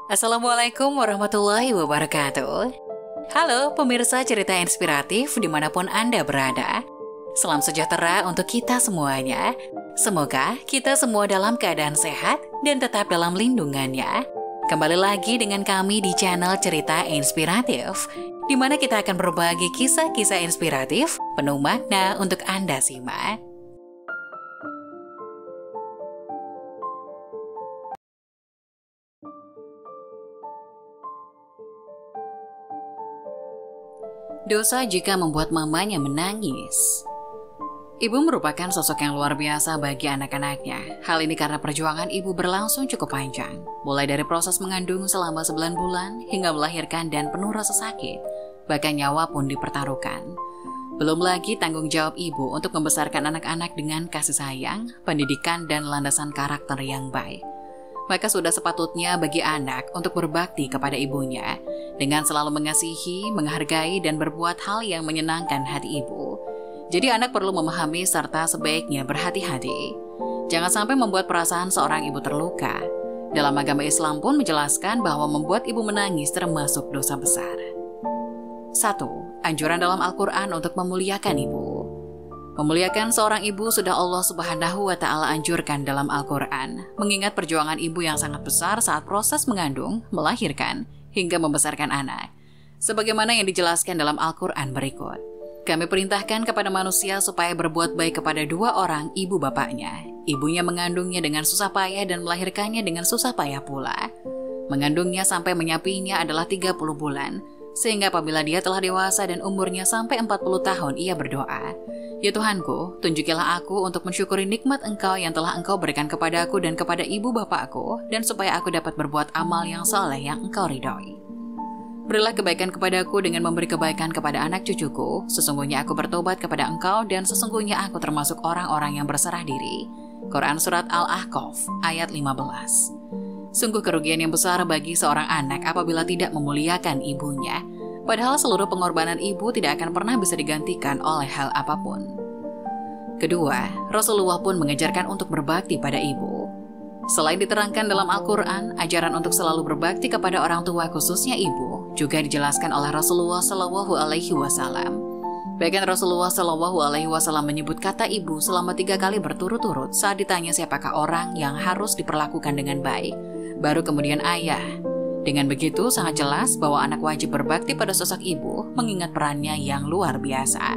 Assalamualaikum warahmatullahi wabarakatuh. Halo pemirsa cerita inspiratif dimanapun Anda berada. Salam sejahtera untuk kita semuanya. Semoga kita semua dalam keadaan sehat dan tetap dalam lindungannya. Kembali lagi dengan kami di channel Cerita Inspiratif, di mana kita akan berbagi kisah-kisah inspiratif penuh makna untuk Anda simak. Dosa jika membuat mamanya menangis. Ibu merupakan sosok yang luar biasa bagi anak-anaknya. Hal ini karena perjuangan ibu berlangsung cukup panjang. Mulai dari proses mengandung selama 9 bulan hingga melahirkan dan penuh rasa sakit. Bahkan nyawa pun dipertaruhkan. Belum lagi tanggung jawab ibu untuk membesarkan anak-anak dengan kasih sayang, pendidikan, dan landasan karakter yang baik. Maka sudah sepatutnya bagi anak untuk berbakti kepada ibunya dengan selalu mengasihi, menghargai, dan berbuat hal yang menyenangkan hati ibu. Jadi anak perlu memahami serta sebaiknya berhati-hati. Jangan sampai membuat perasaan seorang ibu terluka. Dalam agama Islam pun menjelaskan bahwa membuat ibu menangis termasuk dosa besar. 1. Anjuran dalam Al-Quran untuk memuliakan ibu. Memuliakan seorang ibu sudah Allah Subhanahu wa Ta'ala anjurkan dalam Al-Quran, mengingat perjuangan ibu yang sangat besar saat proses mengandung, melahirkan, hingga membesarkan anak. Sebagaimana yang dijelaskan dalam Al-Quran berikut. Kami perintahkan kepada manusia supaya berbuat baik kepada 2 orang ibu bapaknya. Ibunya mengandungnya dengan susah payah dan melahirkannya dengan susah payah pula. Mengandungnya sampai menyapinya adalah 30 bulan, sehingga apabila dia telah dewasa dan umurnya sampai 40 tahun ia berdoa, "Ya Tuhanku, tunjukilah aku untuk mensyukuri nikmat Engkau yang telah Engkau berikan kepadaku dan kepada ibu bapakku, dan supaya aku dapat berbuat amal yang saleh yang Engkau ridhoi. Berilah kebaikan kepadaku dengan memberi kebaikan kepada anak cucuku. Sesungguhnya aku bertobat kepada Engkau dan sesungguhnya aku termasuk orang-orang yang berserah diri." Quran Surat Al-Ahqaf ayat 15. Sungguh kerugian yang besar bagi seorang anak apabila tidak memuliakan ibunya. Padahal seluruh pengorbanan ibu tidak akan pernah bisa digantikan oleh hal apapun. Kedua, Rasulullah pun mengajarkan untuk berbakti pada ibu. Selain diterangkan dalam Al-Quran, ajaran untuk selalu berbakti kepada orang tua khususnya ibu juga dijelaskan oleh Rasulullah SAW. Bahkan Rasulullah SAW menyebut kata ibu selama 3 kali berturut-turut saat ditanya siapakah orang yang harus diperlakukan dengan baik. Baru kemudian ayah. Dengan begitu sangat jelas bahwa anak wajib berbakti pada sosok ibu mengingat perannya yang luar biasa.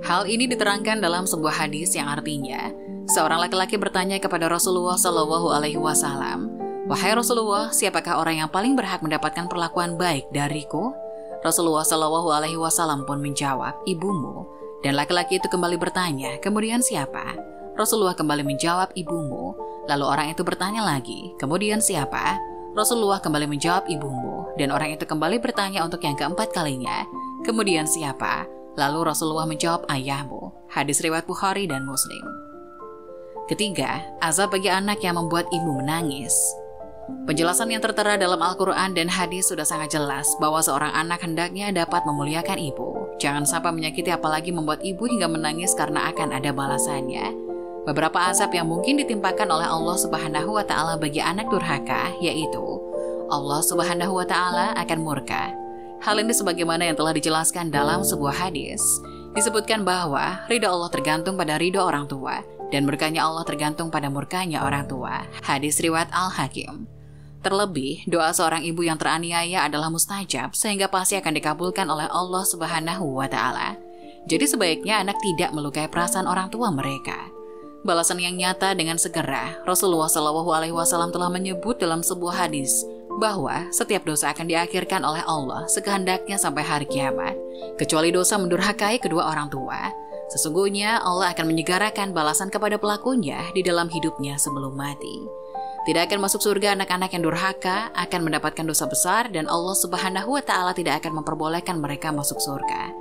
Hal ini diterangkan dalam sebuah hadis yang artinya, seorang laki-laki bertanya kepada Rasulullah SAW, "Wahai Rasulullah, siapakah orang yang paling berhak mendapatkan perlakuan baik dariku?" Rasulullah SAW pun menjawab, "Ibumu." Dan laki-laki itu kembali bertanya, "Kemudian siapa?" Rasulullah kembali menjawab, "Ibumu." Lalu orang itu bertanya lagi, "Kemudian siapa?" Rasulullah kembali menjawab, "Ibumu." Dan orang itu kembali bertanya untuk yang keempat kalinya, "Kemudian siapa?" Lalu Rasulullah menjawab, "Ayahmu." Hadis riwayat Bukhari dan Muslim. Ketiga, azab bagi anak yang membuat ibu menangis. Penjelasan yang tertera dalam Al-Quran dan hadis sudah sangat jelas bahwa seorang anak hendaknya dapat memuliakan ibu. Jangan sampai menyakiti apalagi membuat ibu hingga menangis karena akan ada balasannya. Beberapa azab yang mungkin ditimpakan oleh Allah Subhanahu wa Ta'ala bagi anak durhaka, yaitu Allah Subhanahu wa Ta'ala akan murka. Hal ini sebagaimana yang telah dijelaskan dalam sebuah hadis. Disebutkan bahwa ridha Allah tergantung pada ridha orang tua, dan murkanya Allah tergantung pada murkanya orang tua. Hadis riwayat Al-Hakim. Terlebih, doa seorang ibu yang teraniaya adalah mustajab, sehingga pasti akan dikabulkan oleh Allah Subhanahu wa Ta'ala. Jadi sebaiknya anak tidak melukai perasaan orang tua mereka. Balasan yang nyata dengan segera, Rasulullah SAW telah menyebut dalam sebuah hadis bahwa setiap dosa akan diakhirkan oleh Allah sekehendaknya sampai hari kiamat, kecuali dosa mendurhakai kedua orang tua. Sesungguhnya Allah akan menyegarakan balasan kepada pelakunya di dalam hidupnya sebelum mati. Tidak akan masuk surga anak-anak yang durhaka, akan mendapatkan dosa besar, dan Allah Subhanahu wa Ta'ala tidak akan memperbolehkan mereka masuk surga.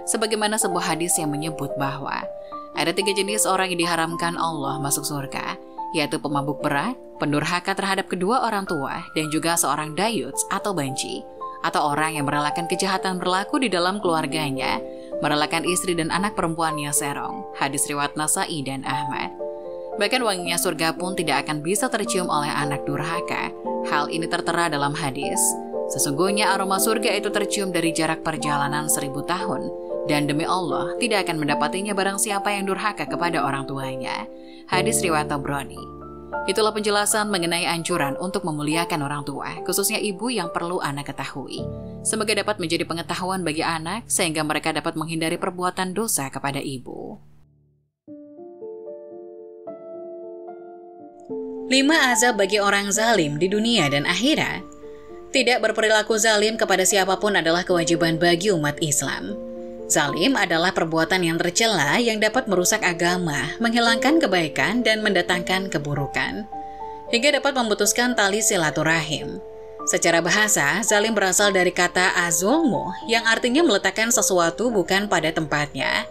Sebagaimana sebuah hadis yang menyebut bahwa ada 3 jenis orang yang diharamkan Allah masuk surga, yaitu pemabuk berat, pendurhaka terhadap kedua orang tua, dan juga seorang dayuts atau banci, atau orang yang merelakan kejahatan berlaku di dalam keluarganya, merelakan istri dan anak perempuannya serong. Hadis riwayat Nasai dan Ahmad. Bahkan wanginya surga pun tidak akan bisa tercium oleh anak durhaka, Hal ini tertera dalam hadis, sesungguhnya aroma surga itu tercium dari jarak perjalanan 1000 tahun, dan demi Allah tidak akan mendapatinya barang siapa yang durhaka kepada orang tuanya. Hadis riwayat Tabrani. Itulah penjelasan mengenai anjuran untuk memuliakan orang tua, khususnya ibu yang perlu anak ketahui. Semoga dapat menjadi pengetahuan bagi anak, sehingga mereka dapat menghindari perbuatan dosa kepada ibu. 5 azab bagi orang zalim di dunia dan akhirat. Tidak berperilaku zalim kepada siapapun adalah kewajiban bagi umat Islam. Zalim adalah perbuatan yang tercela yang dapat merusak agama, menghilangkan kebaikan, dan mendatangkan keburukan, hingga dapat memutuskan tali silaturahim. Secara bahasa, zalim berasal dari kata azulmu, yang artinya meletakkan sesuatu bukan pada tempatnya.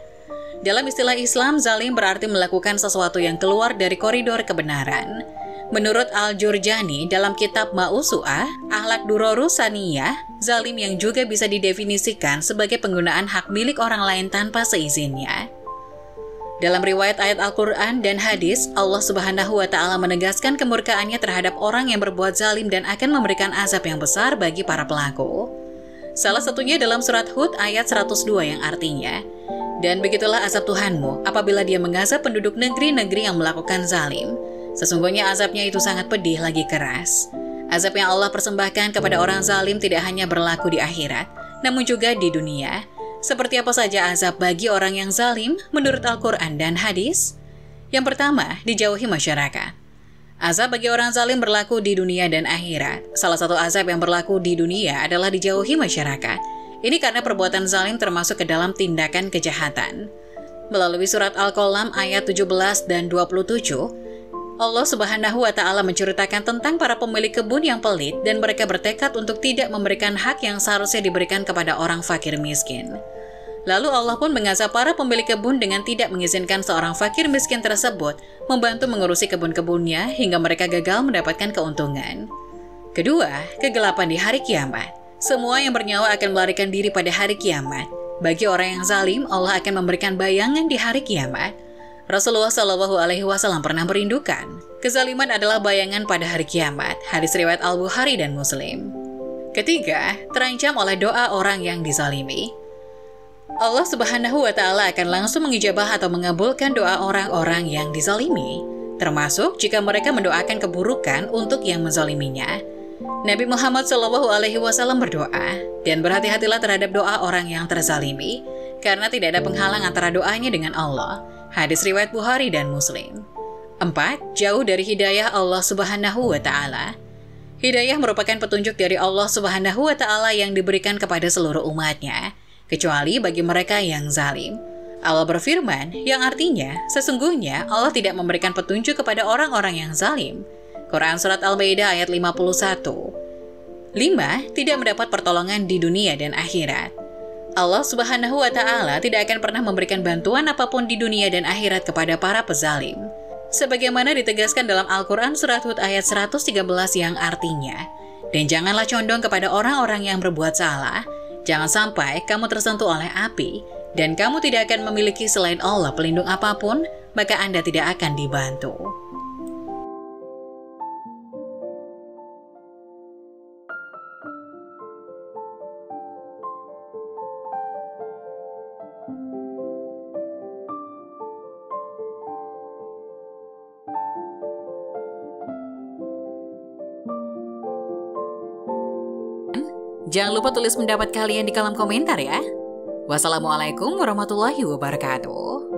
Dalam istilah Islam, zalim berarti melakukan sesuatu yang keluar dari koridor kebenaran. Menurut Al-Jurjani dalam kitab Ma'usu'ah, Akhlak Durarus Saniyah, zalim yang juga bisa didefinisikan sebagai penggunaan hak milik orang lain tanpa seizinnya. Dalam riwayat ayat Al-Quran dan hadis, Allah Subhanahu wa Ta'ala menegaskan kemurkaannya terhadap orang yang berbuat zalim dan akan memberikan azab yang besar bagi para pelaku. Salah satunya dalam surat Hud ayat 102 yang artinya, "Dan begitulah azab Tuhanmu apabila dia mengazab penduduk negeri-negeri yang melakukan zalim. Sesungguhnya azabnya itu sangat pedih lagi keras." Azab yang Allah persembahkan kepada orang zalim tidak hanya berlaku di akhirat, namun juga di dunia. Seperti apa saja azab bagi orang yang zalim menurut Al-Quran dan hadis? Yang pertama, dijauhi masyarakat. Azab bagi orang zalim berlaku di dunia dan akhirat. Salah satu azab yang berlaku di dunia adalah dijauhi masyarakat. Ini karena perbuatan zalim termasuk ke dalam tindakan kejahatan. Melalui surat Al-Qalam ayat 17 dan 27, Allah Subhanahu wa Ta'ala menceritakan tentang para pemilik kebun yang pelit dan mereka bertekad untuk tidak memberikan hak yang seharusnya diberikan kepada orang fakir miskin. Lalu Allah pun mengazab para pemilik kebun dengan tidak mengizinkan seorang fakir miskin tersebut membantu mengurusi kebun-kebunnya hingga mereka gagal mendapatkan keuntungan. Kedua, kegelapan di hari kiamat. Semua yang bernyawa akan melarikan diri pada hari kiamat. Bagi orang yang zalim, Allah akan memberikan bayangan di hari kiamat. Rasulullah Shallallahu Alaihi Wasallam pernah merindukan, kezaliman adalah bayangan pada hari kiamat. Hadis riwayat Al-Bukhari dan Muslim. Ketiga, terancam oleh doa orang yang dizalimi. Allah Subhanahu wa Ta'ala akan langsung mengijabah atau mengabulkan doa orang-orang yang dizalimi, termasuk jika mereka mendoakan keburukan untuk yang menzaliminya. Nabi Muhammad Shallallahu Alaihi Wasallam berdoa, dan berhati-hatilah terhadap doa orang yang terzalimi, karena tidak ada penghalang antara doanya dengan Allah. Hadis riwayat Bukhari dan Muslim. 4. Jauh dari hidayah Allah Subhanahu wa Ta'ala. Hidayah merupakan petunjuk dari Allah Subhanahu wa Ta'ala yang diberikan kepada seluruh umatnya, kecuali bagi mereka yang zalim. Allah berfirman, yang artinya, sesungguhnya Allah tidak memberikan petunjuk kepada orang-orang yang zalim. Quran Surat Al-Maidah ayat 51. 5. Tidak mendapat pertolongan di dunia dan akhirat. Allah Subhanahu wa Ta'ala tidak akan pernah memberikan bantuan apapun di dunia dan akhirat kepada para pezalim. Sebagaimana ditegaskan dalam Al-Quran Surat Hud ayat 113 yang artinya, "Dan janganlah condong kepada orang-orang yang berbuat salah. Jangan sampai kamu tersentuh oleh api, dan kamu tidak akan memiliki selain Allah pelindung apapun, maka Anda tidak akan dibantu." Jangan lupa tulis pendapat kalian di kolom komentar ya. Wassalamualaikum warahmatullahi wabarakatuh.